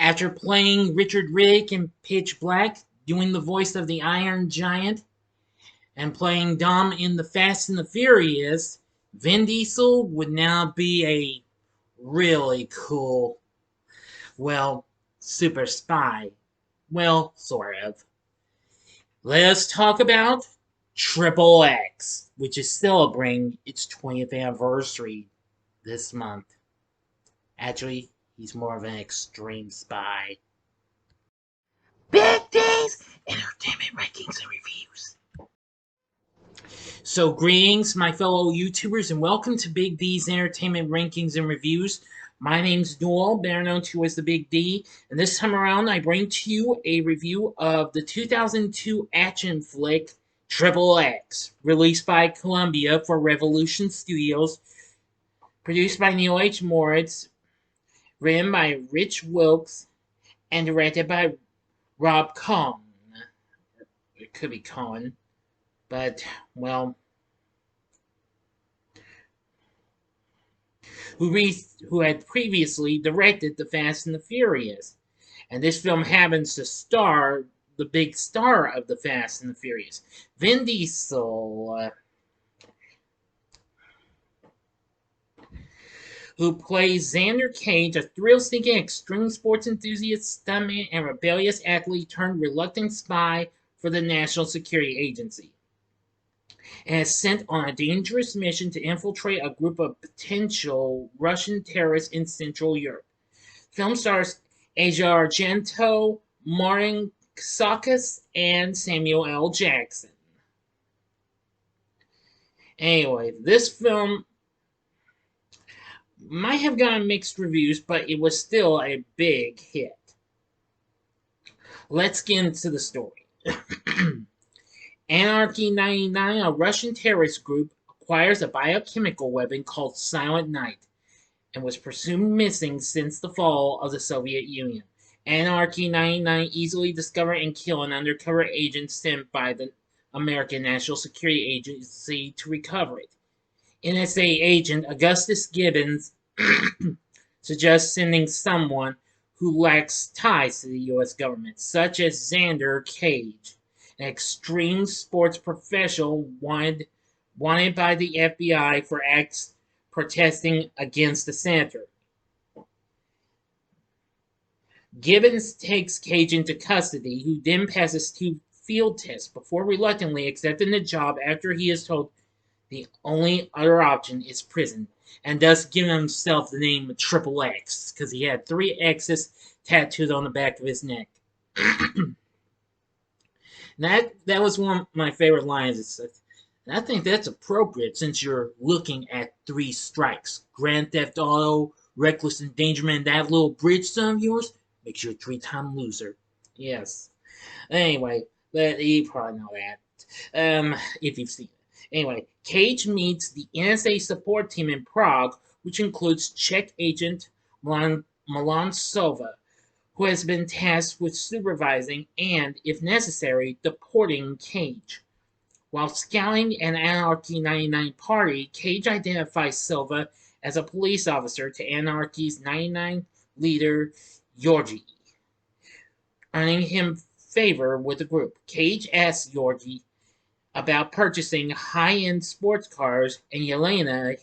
After playing Richard Riddick in Pitch Black, doing the voice of the Iron Giant, and playing Dom in The Fast and the Furious, Vin Diesel would now be a really cool, well, super spy. Well, sort of. Let's talk about XXX, which is celebrating its 20th anniversary this month. Actually, he's more of an extreme spy. Big D's Entertainment Rankings and Reviews. So, greetings, my fellow YouTubers, and welcome to Big D's Entertainment Rankings and Reviews. My name's Noel, better known to as the Big D, and this time around I bring to you a review of the 2002 action flick XXX, released by Columbia for Revolution Studios, produced by Neil H. Moritz, written by Rich Wilkes, and directed by Rob Cohn. It could be Cohen, but, well, who had previously directed The Fast and the Furious. And this film happens to star the big star of The Fast and the Furious, Vin Diesel, who plays Xander Cage, a thrill-seeking extreme sports enthusiast, stuntman, and rebellious athlete turned reluctant spy for the National Security Agency, and is sent on a dangerous mission to infiltrate a group of potential Russian terrorists in Central Europe. Film stars Asia Argento, Marton, Csokas, and Samuel L. Jackson. Anyway, this film might have gotten mixed reviews, but it was still a big hit. Let's get into the story. Anarchy 99, a Russian terrorist group, acquires a biochemical weapon called Silent Night and was presumed missing since the fall of the Soviet Union. Anarchy 99 easily discover and kill an undercover agent sent by the American National Security Agency to recover it. NSA agent Augustus Gibbons suggests sending someone who lacks ties to the U.S. government, such as Xander Cage, an extreme sports professional wanted by the FBI for acts protesting against the senator. Gibbons takes Cage into custody, who then passes 2 field tests before reluctantly accepting the job after he is told the only other option is prison, and thus giving himself the name XXX, because he had 3 X's tattooed on the back of his neck. That was one of my favorite lines. And I think that's appropriate since you're looking at 3 strikes. Grand Theft Auto, reckless endangerment, and that little bridge son of yours makes you a 3-time loser. Yes. Anyway, you probably know that. If you've seen it. Anyway, Cage meets the NSA support team in Prague, which includes Czech agent Milan Sova, who has been tasked with supervising and, if necessary, deporting Cage. While scouting an Anarchy 99 party, Cage identifies Silva as a police officer to Anarchy's 99 leader, Georgi, earning him favor with the group. Cage asks Georgi about purchasing high-end sports cars, and Yelena,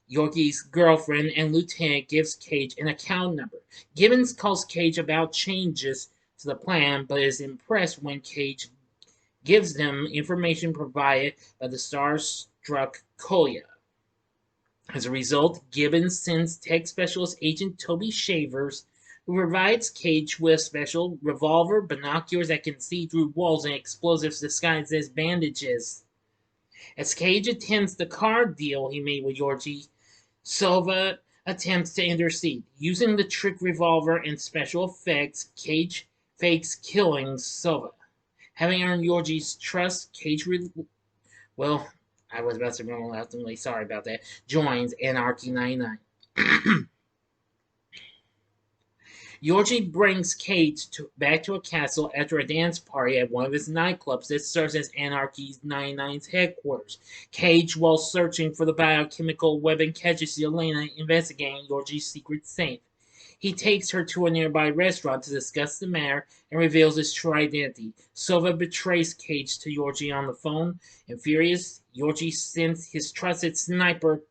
Georgi's girlfriend and lieutenant, gives Cage an account number. Gibbons calls Cage about changes to the plan, but is impressed when Cage gives them information provided by the starstruck Kolya. As a result, Gibbons sends tech specialist agent Toby Shavers, who provides Cage with a special revolver, binoculars that can see through walls, and explosives disguised as bandages. As Cage attempts the car deal he made with Georgi, Silva attempts to intercede. Using the trick revolver and special effects, Cage fakes killing Silva. Having earned Georgi's trust, Cage I was about to say reluctantly, sorry about that, joins Anarchy 99. Georgi brings Cage back to a castle after a dance party at one of his nightclubs that serves as Anarchy 99's headquarters. Cage, while searching for the biochemical weapon, catches Yelena investigating Georgi's secret safe. He takes her to a nearby restaurant to discuss the matter and reveals his true identity. Silva betrays Cage to Yorji on the phone, and furious, Yorji sends his trusted sniper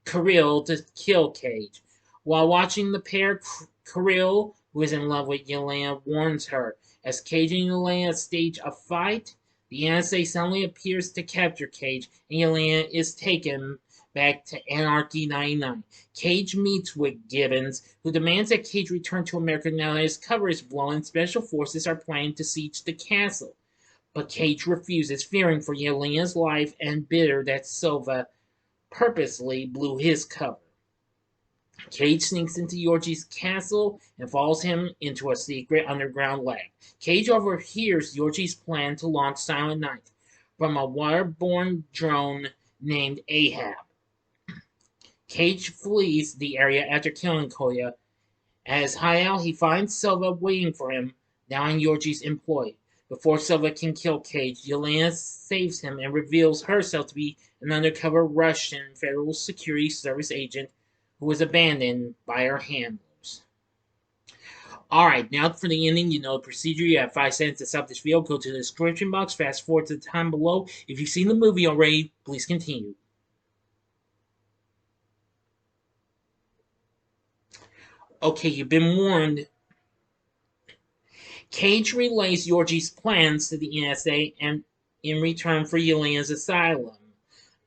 Kirill to kill Cage. While watching the pair, Kirill, who is in love with Yelena, warns her. As Cage and Yelena stage a fight, the NSA suddenly appears to capture Cage, and Yelena is taken back to Anarchy 99. Cage meets with Gibbons, who demands that Cage return to America now that his cover is blown and special forces are planning to siege the castle. But Cage refuses, fearing for Yelena's life and bitter that Silva purposely blew his cover. Cage sneaks into Yorji's castle and follows him into a secret underground lab. Cage overhears Yorji's plan to launch Silent Night from a waterborne drone named Ahab. Cage flees the area after killing Koya. At his hideout, he finds Silva waiting for him, now in Yorji's employ. Before Silva can kill Cage, Yelena saves him and reveals herself to be an undercover Russian Federal Security Service agent who was abandoned by her handlers. Alright, now for the ending, you know the procedure. You have 5 seconds to stop this video. Go to the description box, fast forward to the time below. If you've seen the movie already, please continue. Okay, you've been warned. Cage relays Yorji's plans to the NSA and in return for Yelena's asylum.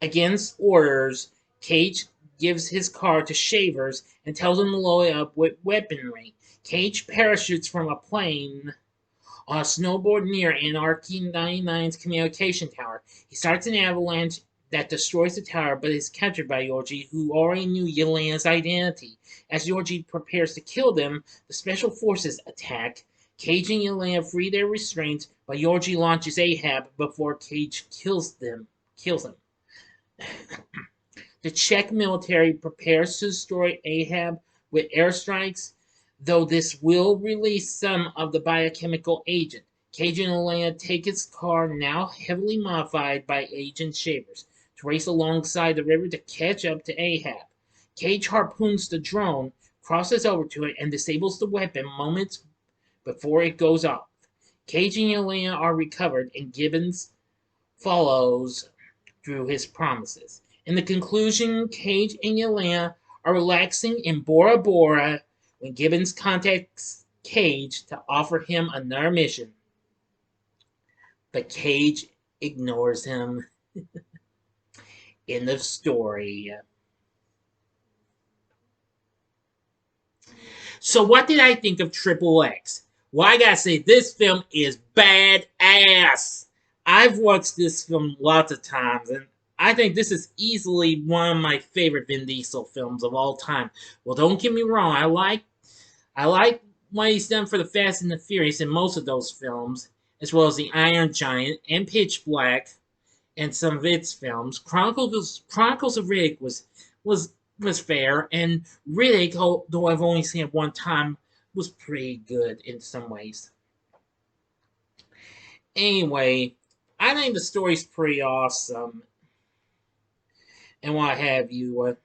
Against orders, Cage gives his car to Shavers and tells him to load it up with weaponry. Cage parachutes from a plane on a snowboard near Anarchy 99's communication tower. He starts an avalanche that destroys the tower, but is captured by Yorji, who already knew Yelena's identity. As Yorji prepares to kill them, the special forces attack. Cage and Yelena free their restraints, but Yorji launches Ahab before Cage kills him. The Czech military prepares to destroy Ahab with airstrikes, though this will release some of the biochemical agent. Cage and Yelena take his car, now heavily modified by Agent Shavers, to race alongside the river to catch up to Ahab. Cage harpoons the drone, crosses over to it, and disables the weapon moments before it goes off. Cage and Yelena are recovered, and Gibbons follows through his promises. In the conclusion, Cage and Yelena are relaxing in Bora Bora when Gibbons contacts Cage to offer him another mission. But Cage ignores him. End of story. So what did I think of XXX? Well, I gotta say, this film is badass. I've watched this film lots of times, and I think this is easily one of my favorite Vin Diesel films of all time. Well, don't get me wrong, I like what he's done for the Fast and the Furious in most of those films, as well as the Iron Giant and Pitch Black, and some of its films. Chronicles of Riddick was fair, and Riddick, though I've only seen it one time, was pretty good in some ways. Anyway, I think the story's pretty awesome, and what have you.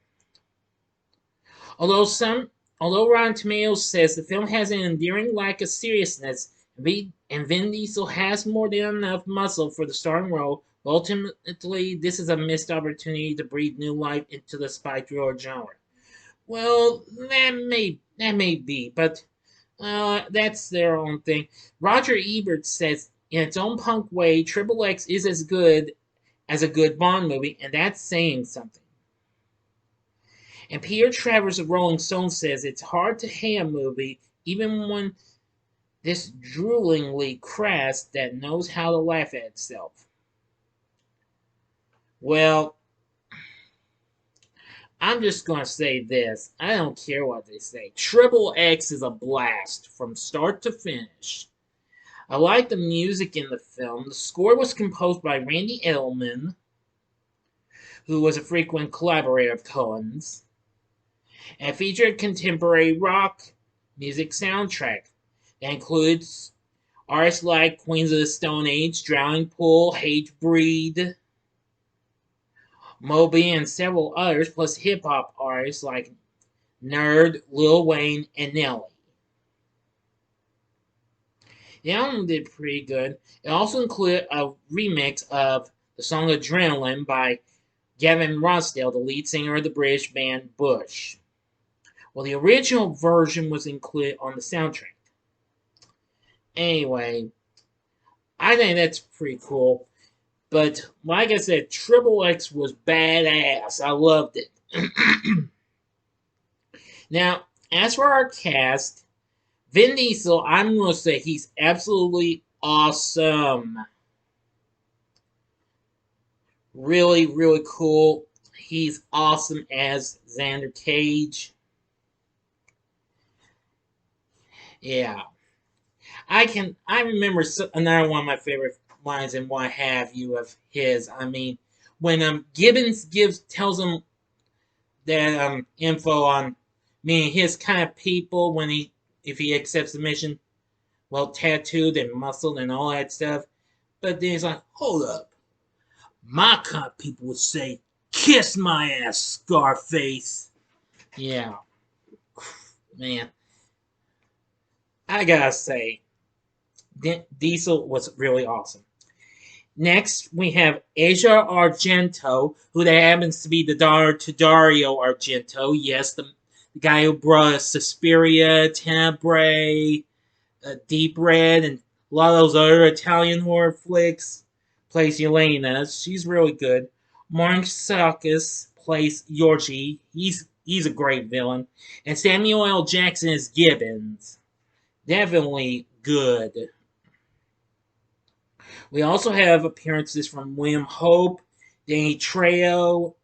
Although Rotten Tomatoes says the film has an endearing lack of seriousness, and Vin Diesel has more than enough muscle for the starring role, ultimately this is a missed opportunity to breathe new life into the spy thriller genre. Well, that may be, but that's their own thing. Roger Ebert says, in its own punk way, XXX is as good as a good Bond movie, and that's saying something. And Peter Travers of Rolling Stone says it's hard to hate a movie, even when this droolingly crass that knows how to laugh at itself. Well, I'm just going to say this. I don't care what they say. XXX is a blast from start to finish. I like the music in the film. The score was composed by Randy Edelman, who was a frequent collaborator of Cohen's, and featured contemporary rock music soundtrack that includes artists like Queens of the Stone Age, Drowning Pool, Hatebreed, Moby, and several others, plus hip-hop artists like Nerd, Lil Wayne, and Nelly. The album did pretty good. It also included a remix of the song Adrenaline by Gavin Rossdale, the lead singer of the British band Bush. Well, the original version was included on the soundtrack. Anyway, I think that's pretty cool. But like I said, XXX was badass. I loved it. Now, as for our cast, Vin Diesel, I'm going to say he's absolutely awesome. Really, really cool. He's awesome as Xander Cage. Yeah. I remember another one of my favorite lines in What Have You of his. I mean, when Gibbons tells him that info on meaning his kind of people when if he accepts the mission, well, tattooed and muscled and all that stuff. But then he's like, hold up. My kind of people would say, kiss my ass, Scarface. Yeah. Man. I gotta say, Diesel was really awesome. Next, we have Asia Argento, who that happens to be the daughter to Dario Argento. Yes, the guy who brought us Suspiria, Tenebrae, Deep Red, and a lot of those other Italian horror flicks. Plays Yelena. She's really good. Marton Csokas plays Yorji. He's a great villain. And Samuel L. Jackson is Gibbons. Definitely good. We also have appearances from William Hope, Danny Trejo,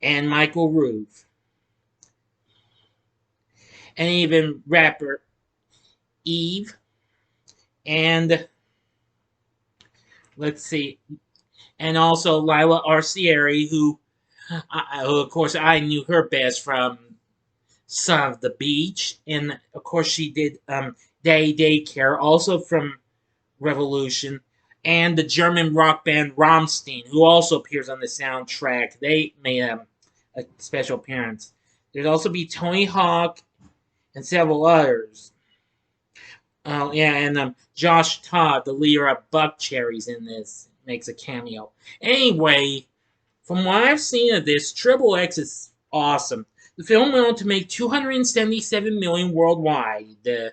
and Michael Roof. And even rapper Eve. And let's see. And also Lila Arcieri, who of course, I knew her best from Son of the Beach. And, of course, she did Daycare, also from Revolution. And the German rock band Rammstein, who also appears on the soundtrack. They made a special appearance. There'd also be Tony Hawk and several others. Yeah, and Josh Todd, the leader of Buckcherries in this, makes a cameo. Anyway, from what I've seen of this, XXX is awesome. The film went on to make $277 million worldwide,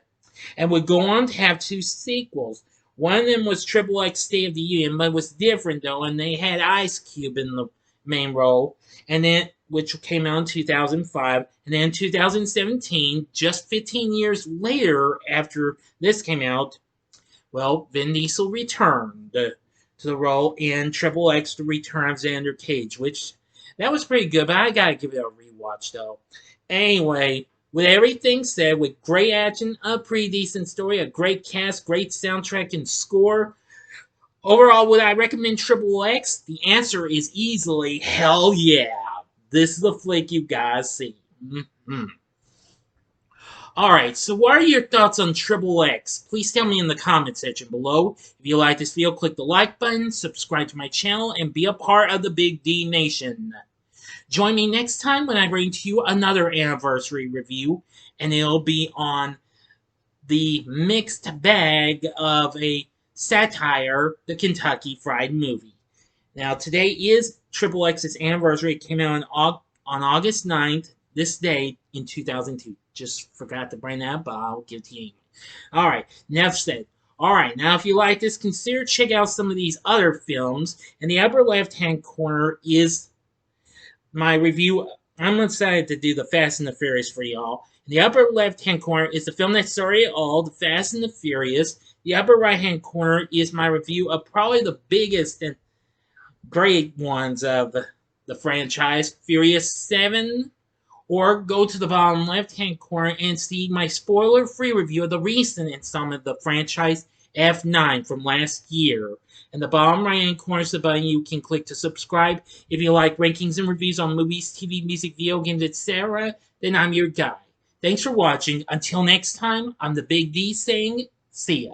and would go on to have 2 sequels. One of them was XXX State of the Union, but it was different though, and they had Ice Cube in the main role, and then which came out in 2005, and then in 2017, just 15 years later after this came out, well, Vin Diesel returned to the role in XXX: The Return of Xander Cage, which that was pretty good, but I gotta give it a rewatch though. Anyway, with everything said, with great action, a pretty decent story, a great cast, great soundtrack and score, overall, would I recommend XXX? The answer is easily hell yeah. This is the flick you guys see. Mm-hmm. Alright, so what are your thoughts on XXX? Please tell me in the comment section below. If you like this video, click the like button, subscribe to my channel, and be a part of the Big D Nation. Join me next time when I bring to you another anniversary review, and it'll be on the mixed bag of a satire, the Kentucky Fried Movie. Now, today is XXX's anniversary. It came out on August 9th, this day in 2002. Just forgot to bring that up, but I'll give it to you. Alright, enough said. Alright, now if you like this, consider check out some of these other films. In the upper left-hand corner is my review. I'm excited to do the Fast and the Furious for y'all. In the upper left-hand corner is the film that started it all, the Fast and the Furious. The upper right-hand corner is my review of probably the biggest and great ones of the franchise, Furious 7. Or go to the bottom left-hand corner and see my spoiler-free review of the recent installment of the franchise, F9, from last year. In the bottom right-hand corner is the button you can click to subscribe. If you like rankings and reviews on movies, TV, music, video games, etc., then I'm your guy. Thanks for watching. Until next time, I'm the Big D saying, see ya.